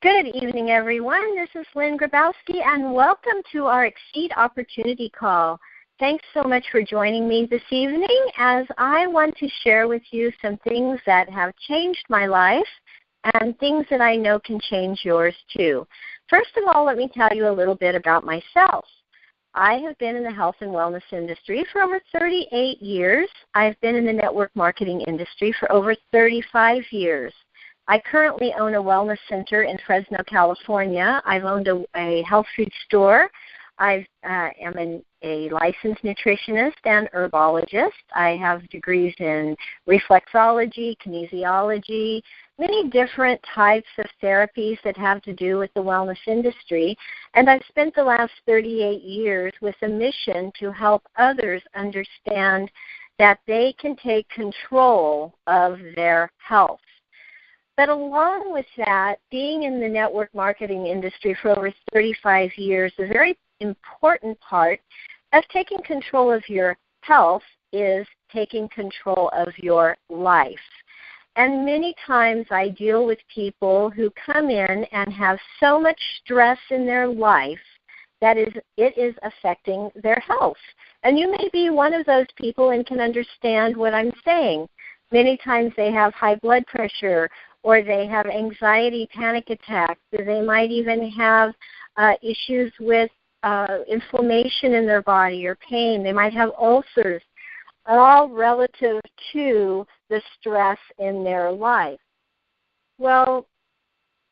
Good evening, everyone. This is Lynn Grabowski, and welcome to our Xseed Opportunity Call. Thanks so much for joining me this evening as I want to share with you some things that have changed my life and things that I know can change yours too. First of all, let me tell you a little bit about myself. I have been in the health and wellness industry for over 38 years. I've been in the network marketing industry for over 35 years. I currently own a wellness center in Fresno, California. I've owned a health food store. I am a licensed nutritionist and herbologist. I have degrees in reflexology, kinesiology, many different types of therapies that have to do with the wellness industry. And I've spent the last 38 years with a mission to help others understand that they can take control of their health. But along with that, being in the network marketing industry for over 35 years, a very important part of taking control of your health is taking control of your life. And many times I deal with people who come in and have so much stress in their life that it is affecting their health. And you may be one of those people and can understand what I'm saying. Many times they have high blood pressure, or they have anxiety, panic attacks, or they might even have issues with inflammation in their body or pain. They might have ulcers, all relative to the stress in their life. Well,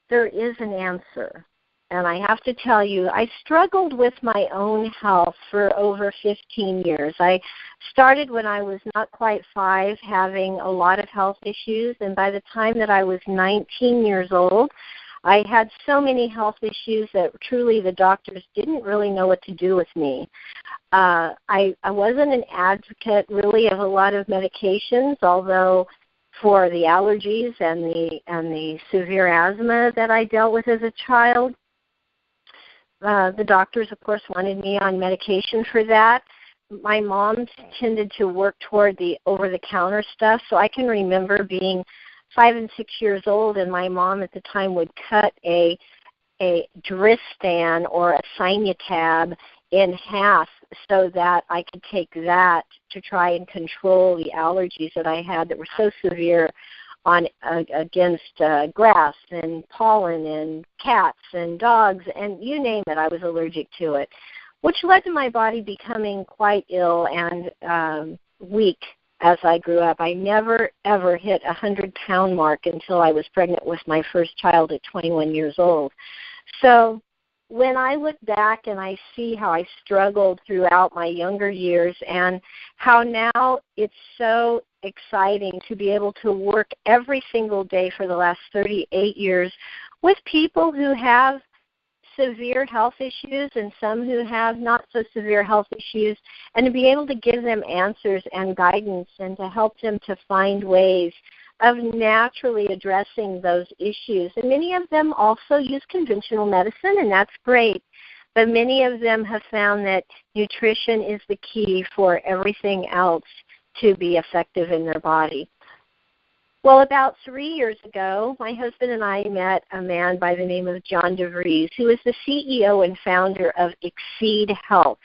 there is an answer. And I have to tell you, I struggled with my own health for over 15 years. I started when I was not quite 5, having a lot of health issues, and by the time that I was 19 years old, I had so many health issues that truly the doctors didn't really know what to do with me. I wasn't an advocate really of a lot of medications, although for the allergies and the severe asthma that I dealt with as a child, the doctors, of course, wanted me on medication for that. My mom tended to work toward the over-the-counter stuff, so I can remember being 5 and 6 years old, and my mom at the time would cut a Dristan or a Sinutab in half so that I could take that to try and control the allergies that I had that were so severe against grass and pollen and cats and dogs and you name it, I was allergic to it, which led to my body becoming quite ill and weak as I grew up. I never, ever hit 100-pound mark until I was pregnant with my first child at 21 years old. So when I look back and I see how I struggled throughout my younger years and how now it's so exciting to be able to work every single day for the last 38 years with people who have severe health issues and some who have not so severe health issues, and to be able to give them answers and guidance and to help them to find ways of naturally addressing those issues. And many of them also use conventional medicine, and that's great. But many of them have found that nutrition is the key for everything else to be effective in their body. Well, about 3 years ago, my husband and I met a man by the name of John DeVries, who is the CEO and founder of Xseed Health.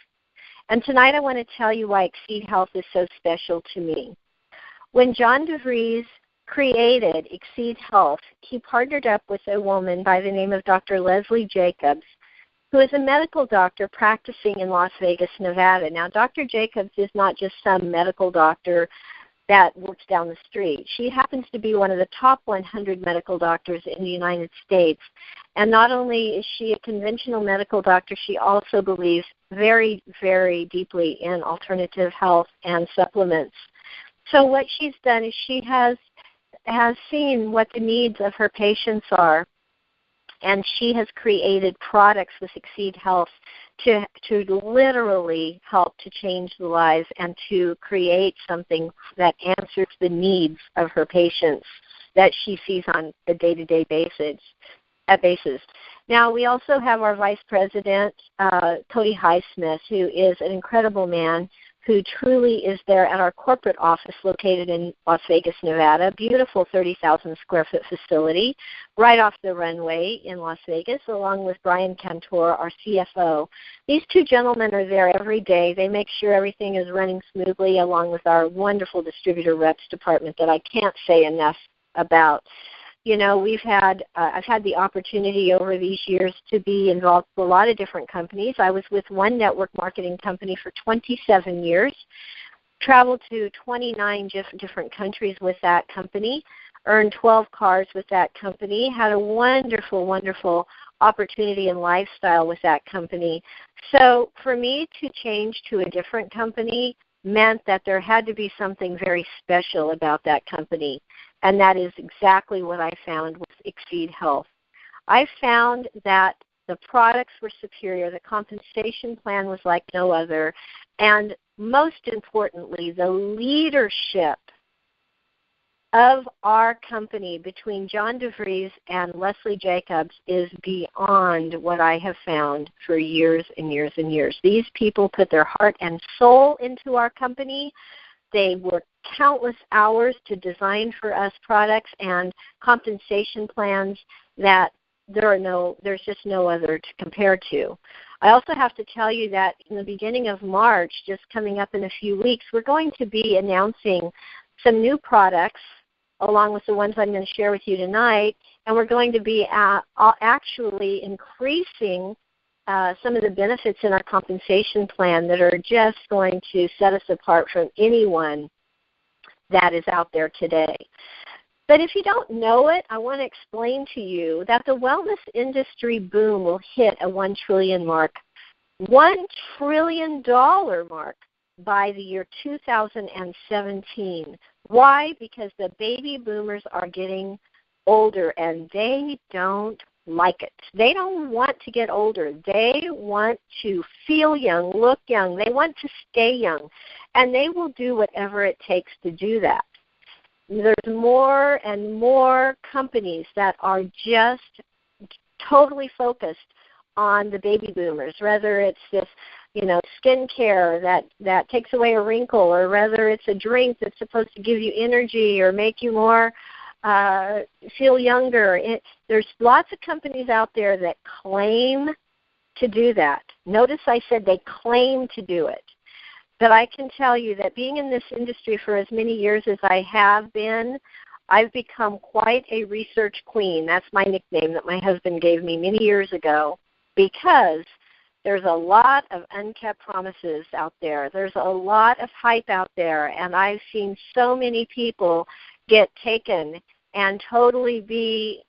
And tonight I want to tell you why Xseed Health is so special to me. When John DeVries created Xseed Health, he partnered up with a woman by the name of Dr. Leslie Jacobs, who is a medical doctor practicing in Las Vegas, Nevada. Now, Dr. Jacobs is not just some medical doctor that works down the street. She happens to be one of the top 100 medical doctors in the United States. And not only is she a conventional medical doctor, she also believes very, very deeply in alternative health and supplements. So what she's done is she has seen what the needs of her patients are, and she has created products with Xseed Health to literally help to change the lives and to create something that answers the needs of her patients that she sees on a day-to-day basis. Now, we also have our Vice President, Cody Highsmith, who is an incredible man who truly is there at our corporate office located in Las Vegas, Nevada. Beautiful 30,000 square foot facility right off the runway in Las Vegas, along with Brian Cantor, our CFO. These two gentlemen are there every day. They make sure everything is running smoothly, along with our wonderful distributor reps department that I can't say enough about. You know, I've had the opportunity over these years to be involved with a lot of different companies. I was with one network marketing company for 27 years, traveled to 29 different countries with that company, earned 12 cars with that company, had a wonderful, wonderful opportunity and lifestyle with that company. So for me to change to a different company meant that there had to be something very special about that company. And that is exactly what I found with Xseed Health. I found that the products were superior, the compensation plan was like no other, and most importantly, the leadership of our company between John DeVries and Leslie Jacobs is beyond what I have found for years and years and years. These people put their heart and soul into our company. They work countless hours to design for us products and compensation plans that there's just no other to compare to. I also have to tell you that in the beginning of March, just coming up in a few weeks, we're going to be announcing some new products along with the ones I'm going to share with you tonight, and we're going to be actually increasing some of the benefits in our compensation plan that are just going to set us apart from anyone that is out there today. But if you don't know it, I want to explain to you that the wellness industry boom will hit a $1 trillion mark, $1 trillion mark by the year 2017. Why? Because the baby boomers are getting older and they don't like it. They don't want to get older. They want to feel young, look young. They want to stay young, and they will do whatever it takes to do that. There's more and more companies that are just totally focused on the baby boomers, whether it's this, skincare that takes away a wrinkle, or whether it's a drink that's supposed to give you energy or make you more feel younger. There's lots of companies out there that claim to do that. Notice I said they claim to do it. But I can tell you that being in this industry for as many years as I have been, I've become quite a research queen. That's my nickname that my husband gave me many years ago, because there's a lot of unkept promises out there. There's a lot of hype out there, and I've seen so many people get taken and totally be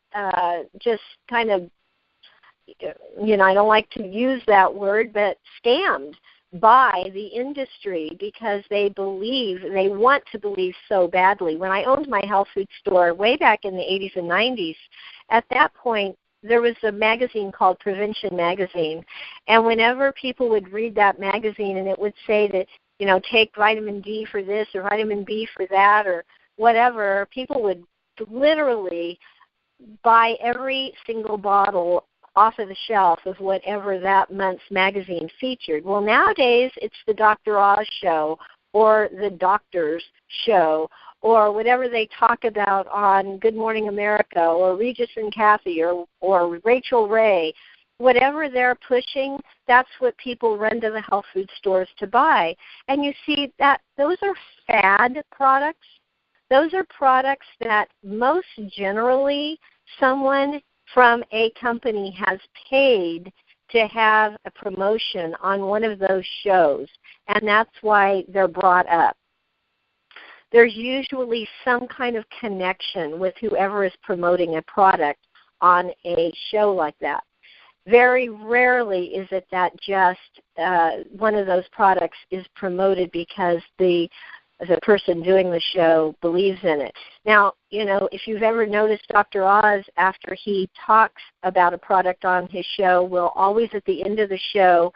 just kind of, I don't like to use that word, but scammed by the industry because they want to believe so badly. When I owned my health food store way back in the 80s and 90s, at that point, there was a magazine called Prevention Magazine, and whenever people would read that magazine and it would say that, take vitamin D for this or vitamin B for that or whatever, people would literally buy every single bottle off of the shelf of whatever that month's magazine featured. Well, nowadays it's the Dr. Oz show or the doctor's show or whatever they talk about on Good Morning America or Regis and Kathy or Rachel Ray. Whatever they're pushing, that's what people run to the health food stores to buy. And you see that those are fad products. Those are products that most generally someone from a company has paid to have a promotion on one of those shows, and that's why they're brought up. There's usually some kind of connection with whoever is promoting a product on a show like that. Very rarely is it that just one of those products is promoted because the person doing the show believes in it. Now, if you've ever noticed Dr. Oz, after he talks about a product on his show, will always at the end of the show,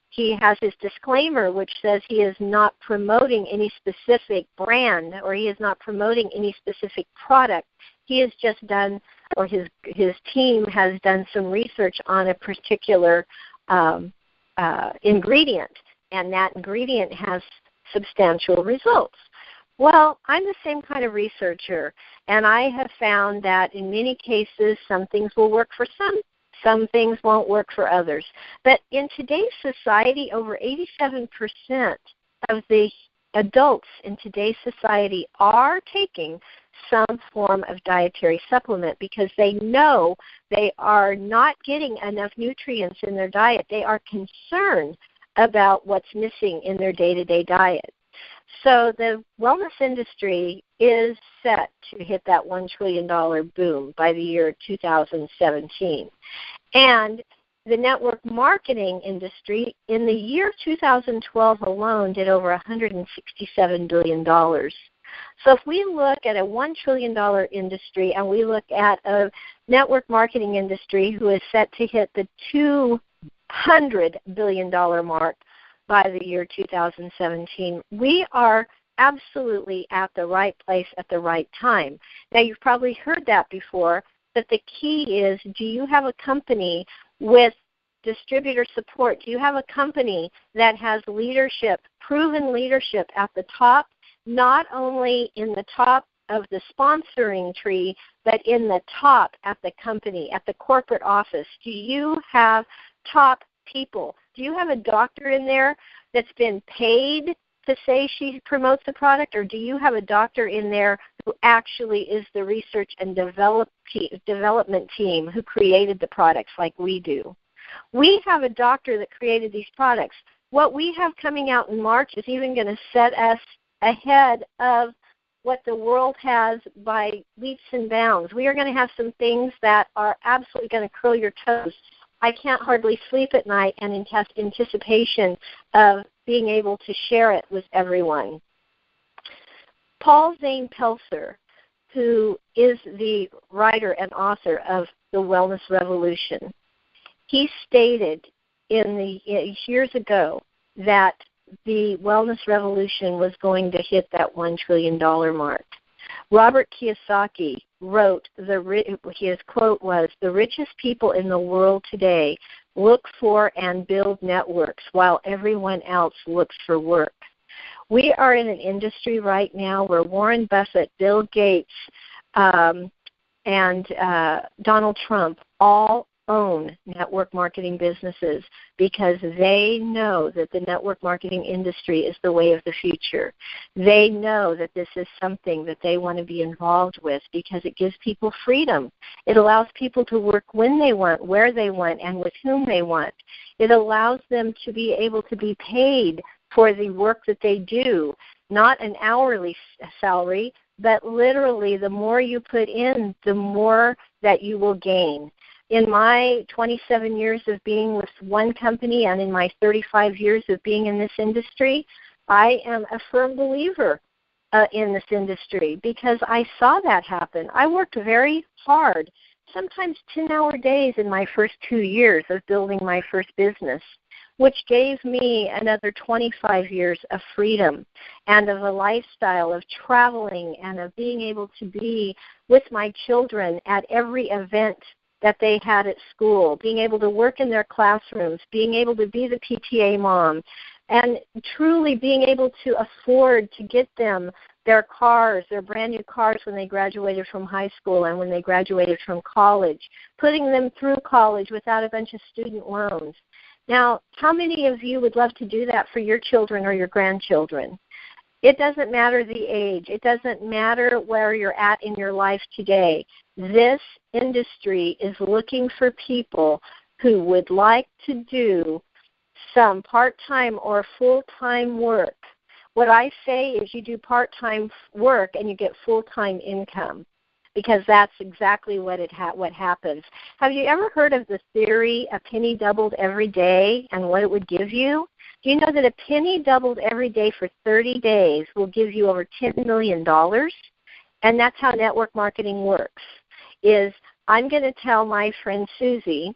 he has his disclaimer which says he is not promoting any specific brand or he is not promoting any specific product. He has just done, or his team has done some research on a particular ingredient, and that ingredient has substantial results. Well, I'm the same kind of researcher, and I have found that in many cases some things will work for some things won't work for others. But in today's society, over 87% of the adults in today's society are taking some form of dietary supplement because they know they are not getting enough nutrients in their diet. They are concerned about what's missing in their day-to-day diet. So the wellness industry is set to hit that $1 trillion boom by the year 2017. And the network marketing industry in the year 2012 alone did over $167 billion. So if we look at a $1 trillion industry and we look at a network marketing industry who is set to hit the $200 billion mark by the year 2017, we are absolutely at the right place at the right time. Now, you've probably heard that before, but the key is, do you have a company with distributor support? Do you have a company that has leadership, proven leadership at the top, not only in the top of the sponsoring tree, but in the top at the company, at the corporate office? Do you have top people? Do you have a doctor in there that's been paid to say she promotes the product, or do you have a doctor in there who actually is the research and development team who created the products like we do? We have a doctor that created these products. What we have coming out in March is even going to set us ahead of what the world has by leaps and bounds. We are going to have some things that are absolutely going to curl your toes. I can't hardly sleep at night and in anticipation of being able to share it with everyone. Paul Zane Pelser, who is the writer and author of The Wellness Revolution, he stated years ago that the wellness revolution was going to hit that $1 trillion mark. Robert Kiyosaki wrote, his quote was, "The richest people in the world today look for and build networks while everyone else looks for work." We are in an industry right now where Warren Buffett, Bill Gates, and Donald Trump all own network marketing businesses because they know that the network marketing industry is the way of the future. They know that this is something that they want to be involved with because it gives people freedom. It allows people to work when they want, where they want, and with whom they want. It allows them to be able to be paid for the work that they do, not an hourly salary, but literally the more you put in, the more that you will gain. In my 27 years of being with one company and in my 35 years of being in this industry, I am a firm believer in this industry because I saw that happen. I worked very hard, sometimes 10-hour days in my first 2 years of building my first business, which gave me another 25 years of freedom and of a lifestyle of traveling and of being able to be with my children at every event that they had at school, being able to work in their classrooms, being able to be the PTA mom, and truly being able to afford to get them their cars, their brand new cars when they graduated from high school and when they graduated from college, putting them through college without a bunch of student loans. Now, how many of you would love to do that for your children or your grandchildren? It doesn't matter the age. It doesn't matter where you're at in your life today. This industry is looking for people who would like to do some part-time or full-time work. What I say is you do part-time work and you get full-time income because that's exactly what happens. Have you ever heard of the theory, a penny doubled every day, and what it would give you? Do you know that a penny doubled every day for 30 days will give you over $10 million? And that's how network marketing works, is I'm going to tell my friend Susie,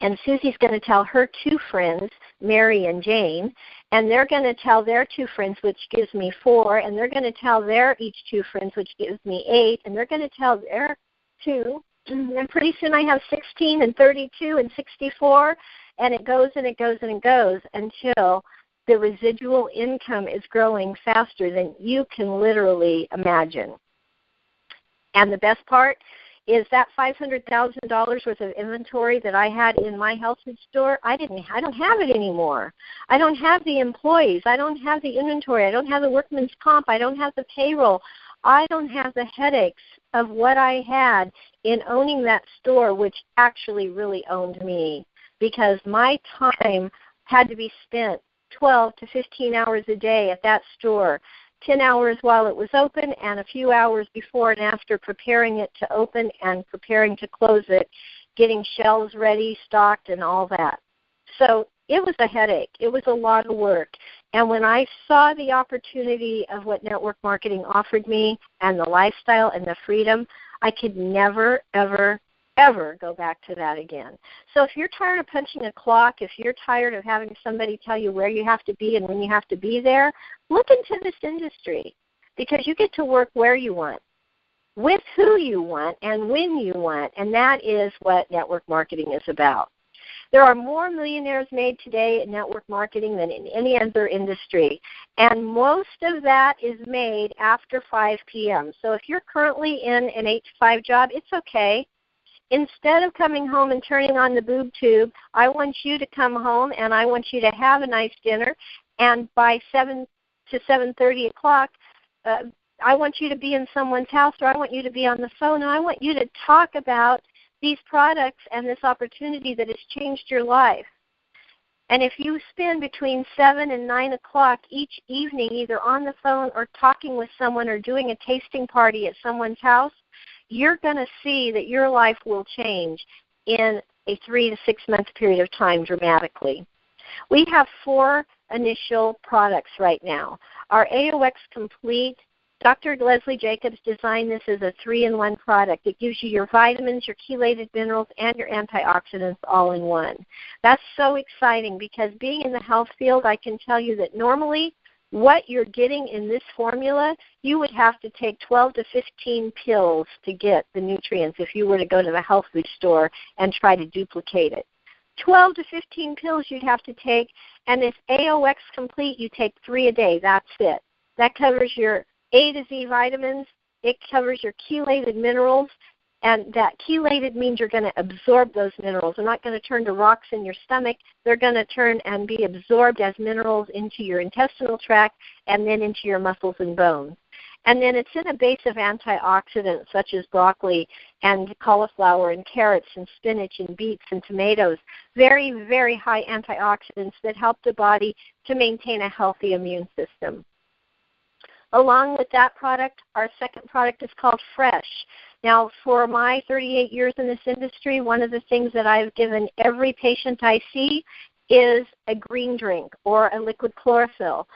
and Susie's going to tell her two friends, Mary and Jane, and they're going to tell their two friends, which gives me 4, and they're going to tell their each two friends, which gives me 8, and they're going to tell their 2, and pretty soon I have 16 and 32 and 64, and it goes and it goes and it goes until the residual income is growing faster than you can literally imagine. And the best part is that $500,000 worth of inventory that I had in my health food store, I don't have it anymore. I don't have the employees. I don't have the inventory. I don't have the workman's comp. I don't have the payroll. I don't have the headaches of what I had in owning that store, which actually really owned me, because my time had to be spent 12 to 15 hours a day at that store, 10 hours while it was open and a few hours before and after preparing it to open and preparing to close it, getting shelves ready, stocked, and all that. So it was a headache. It was a lot of work. And when I saw the opportunity of what network marketing offered me and the lifestyle and the freedom, I could never, ever, ever go back to that again. So if you're tired of punching a clock, if you're tired of having somebody tell you where you have to be and when you have to be there, look into this industry, because you get to work where you want, with who you want, and when you want, and that is what network marketing is about. There are more millionaires made today in network marketing than in any other industry, and most of that is made after 5 p.m. So if you're currently in an 8 to 5 job, it's okay. Instead of coming home and turning on the boob tube, I want you to come home and I want you to have a nice dinner, and by 7 to 7:30 o'clock, I want you to be in someone's house, or I want you to be on the phone, and I want you to talk about these products and this opportunity that has changed your life. And if you spend between 7 and 9 o'clock each evening either on the phone or talking with someone or doing a tasting party at someone's house, you're going to see that your life will change in a 3 to 6 month period of time dramatically. We have 4 initial products right now. Our AOX Complete, Dr. Leslie Jacobs designed this as a 3-in-1 product. It gives you your vitamins, your chelated minerals, and your antioxidants all in one. That's so exciting, because being in the health field, I can tell you that normally what you're getting in this formula, you would have to take 12 to 15 pills to get the nutrients if you were to go to the health food store and try to duplicate it. 12 to 15 pills you'd have to take, and this AOX Complete, you take 3 a day. That's it. That covers your A to Z vitamins. It covers your chelated minerals, and that chelated means you're going to absorb those minerals. They're not going to turn to rocks in your stomach. They're going to turn and be absorbed as minerals into your intestinal tract and then into your muscles and bones. And then it's in a base of antioxidants such as broccoli and cauliflower and carrots and spinach and beets and tomatoes. Very, very high antioxidants that help the body to maintain a healthy immune system. Along with that product, our second product is called Fresh. Now, for my 38 years in this industry, one of the things that I've given every patient I see is a green drink or a liquid chlorophyll.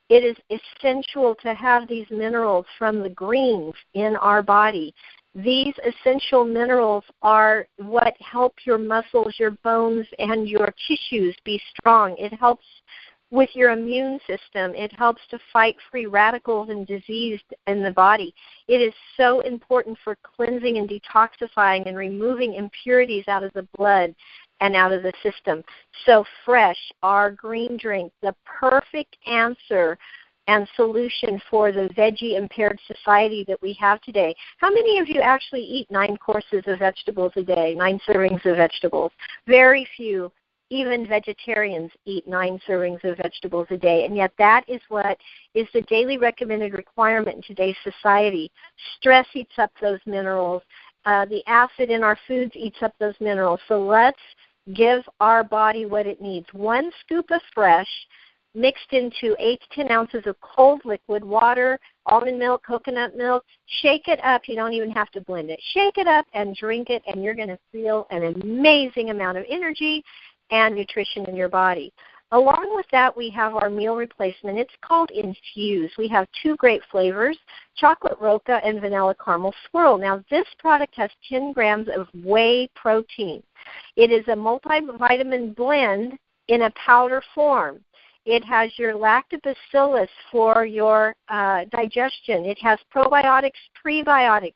It is essential to have these minerals from the greens in our body. These essential minerals are what help your muscles, your bones, and your tissues be strong. It helps with your immune system. It helps to fight free radicals and disease in the body. It is so important for cleansing and detoxifying and removing impurities out of the blood and out of the system. So Fresh, our green drink, the perfect answer and solution for the veggie-impaired society that we have today. How many of you actually eat 9 courses of vegetables a day, 9 servings of vegetables? Very few. Even vegetarians eat 9 servings of vegetables a day, and yet that is what is the daily recommended requirement in today's society. Stress eats up those minerals. The acid in our foods eats up those minerals. So let's give our body what it needs. 1 scoop of Fresh mixed into 8 to 10 ounces of cold liquid, water, almond milk, coconut milk. Shake it up. You don't even have to blend it. Shake it up and drink it, and you're going to feel an amazing amount of energy and nutrition in your body. Along with that, we have our meal replacement. It's called Infuse. We have 2 great flavors, chocolate roca and vanilla caramel swirl. Now, this product has 10 grams of whey protein. It is a multivitamin blend in a powder form. It has your lactobacillus for your digestion. It has probiotics, prebiotics,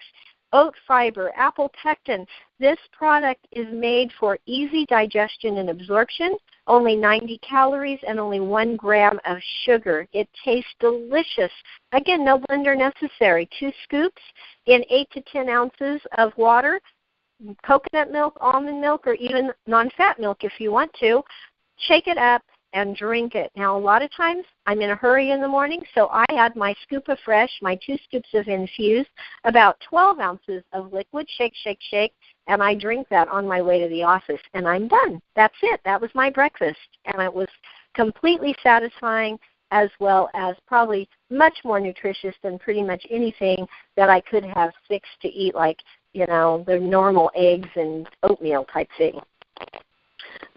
oat fiber, apple pectin. This product is made for easy digestion and absorption, only 90 calories and only 1 gram of sugar. It tastes delicious. Again, no blender necessary. 2 scoops in 8 to 10 ounces of water, coconut milk, almond milk, or even non-fat milk if you want to. Shake it up and drink it. Now, a lot of times I'm in a hurry in the morning, so I add my scoop of fresh, my 2 scoops of infused, about 12 ounces of liquid, shake, shake, shake, and I drink that on my way to the office, and I'm done. That's it. That was my breakfast, and it was completely satisfying, as well as probably much more nutritious than pretty much anything that I could have fixed to eat, like, the normal eggs and oatmeal type thing.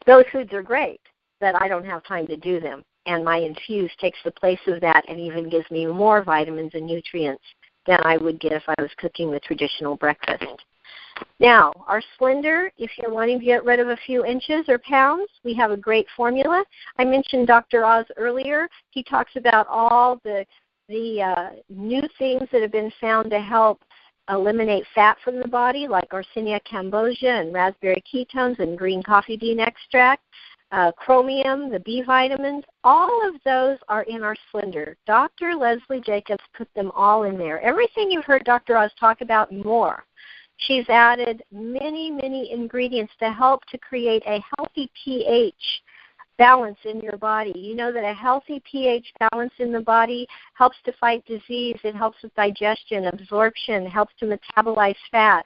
Those foods are great, but I don't have time to do them. And my infuse takes the place of that and even gives me more vitamins and nutrients than I would get if I was cooking the traditional breakfast. Now, our Slender, if you're wanting to get rid of a few inches or pounds, we have a great formula. I mentioned Dr. Oz earlier. He talks about all the new things that have been found to help eliminate fat from the body, like Garcinia cambogia and raspberry ketones and green coffee bean extract. Chromium, the B vitamins, all of those are in our Slender. Dr. Leslie Jacobs put them all in there. Everything you've heard Dr. Oz talk about and more. She's added many, many ingredients to help to create a healthy pH balance in your body. You know that a healthy pH balance in the body helps to fight disease. It helps with digestion, absorption, helps to metabolize fat.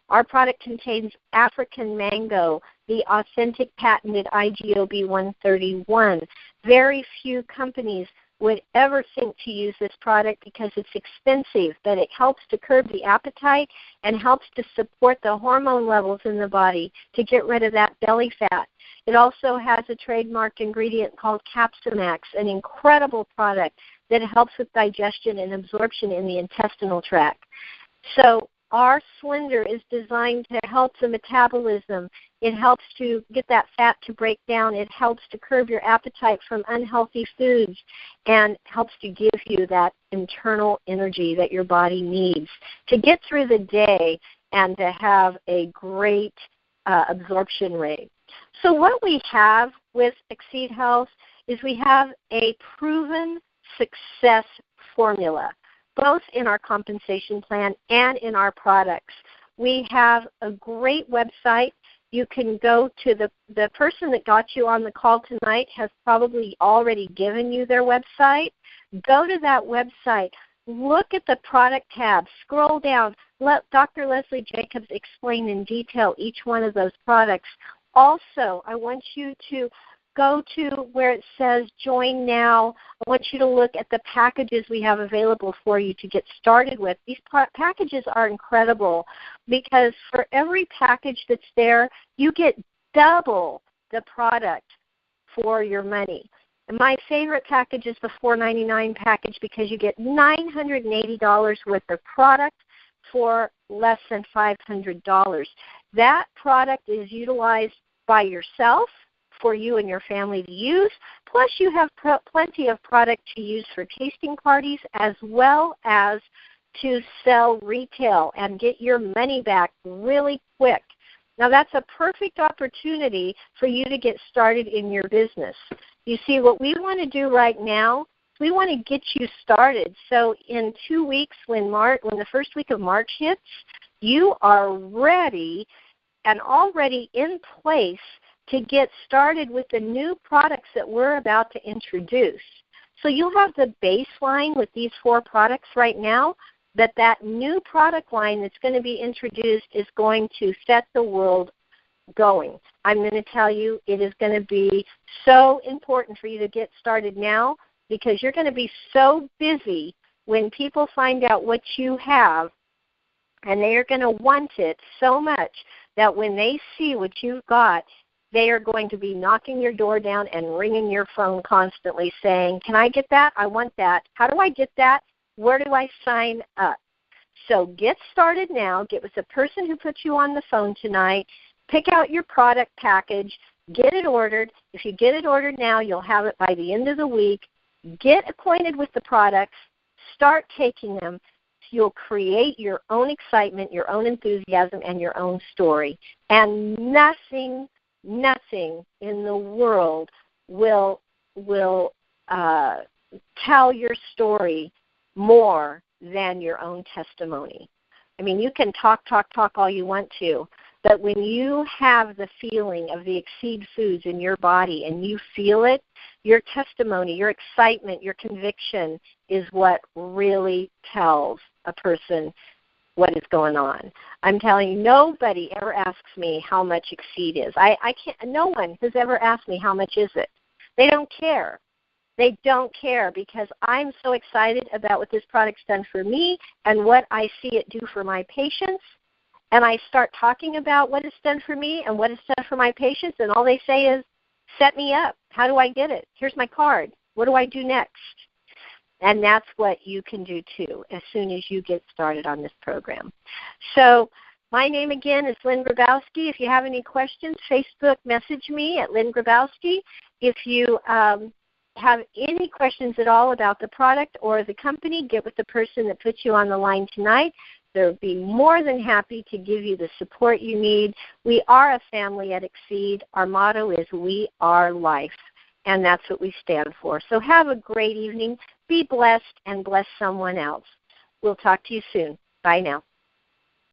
Our product contains African mango, the authentic patented IGOB 131. Very few companies would ever think to use this product because it's expensive, but it helps to curb the appetite and helps to support the hormone levels in the body to get rid of that belly fat. It also has a trademarked ingredient called Capsumax, an incredible product that helps with digestion and absorption in the intestinal tract. So our Slender is designed to help the metabolism. It helps to get that fat to break down. It helps to curb your appetite from unhealthy foods and helps to give you that internal energy that your body needs to get through the day and to have a great absorption rate. So what we have with Xseed Health is we have a proven success formula, both in our compensation plan and in our products. We have a great website. You can go to the person that got you on the call tonight has probably already given you their website. Go to that website. Look at the product tab. Scroll down. Let Dr. Leslie Jacobs explain in detail each one of those products. Also, I want you to go to where it says Join Now. I want you to look at the packages we have available for you to get started with. These packages are incredible because for every package that's there, you get double the product for your money. And my favorite package is the $4.99 package because you get $980 worth of product for less than $500. That product is utilized by yourself, for you and your family to use, plus you have plenty of product to use for tasting parties as well as to sell retail and get your money back really quick. Now that's a perfect opportunity for you to get started in your business. You see, what we want to do right now, we want to get you started. So in 2 weeks when the first week of March hits, you are ready and already in place to get started with the new products that we're about to introduce. So you'll have the baseline with these 4 products right now, but that new product line that's going to be introduced is going to set the world going. I'm going to tell you it is going to be so important for you to get started now because you're going to be so busy when people find out what you have, and they are going to want it so much that when they see what you've got, they are going to be knocking your door down and ringing your phone constantly saying, can I get that? I want that. How do I get that? Where do I sign up? So get started now. Get with the person who put you on the phone tonight. Pick out your product package. Get it ordered. If you get it ordered now, you'll have it by the end of the week. Get acquainted with the products. Start taking them. you'll create your own excitement, your own enthusiasm, and your own story. And nothing in the world will tell your story more than your own testimony. I mean, you can talk all you want to, but when you have the feeling of the Xseed foods in your body and you feel it, your testimony, your excitement, your conviction is what really tells a person what is going on. I'm telling you, nobody ever asks me how much Xseed is. No one has ever asked me how much is it. They don't care. They don't care because I'm so excited about what this product's done for me and what I see it do for my patients. And I start talking about what it's done for me and what it's done for my patients, and all they say is, set me up. How do I get it? Here's my card. What do I do next? And that's what you can do too as soon as you get started on this program. So my name again is Lynn Grabowski. If you have any questions, Facebook message me at Lynn Grabowski. If you have any questions at all about the product or the company, get with the person that put you on the line tonight. They'll be more than happy to give you the support you need. We are a family at Xseed. Our motto is we are life, and that's what we stand for. So have a great evening. Be blessed and bless someone else. We'll talk to you soon. Bye now.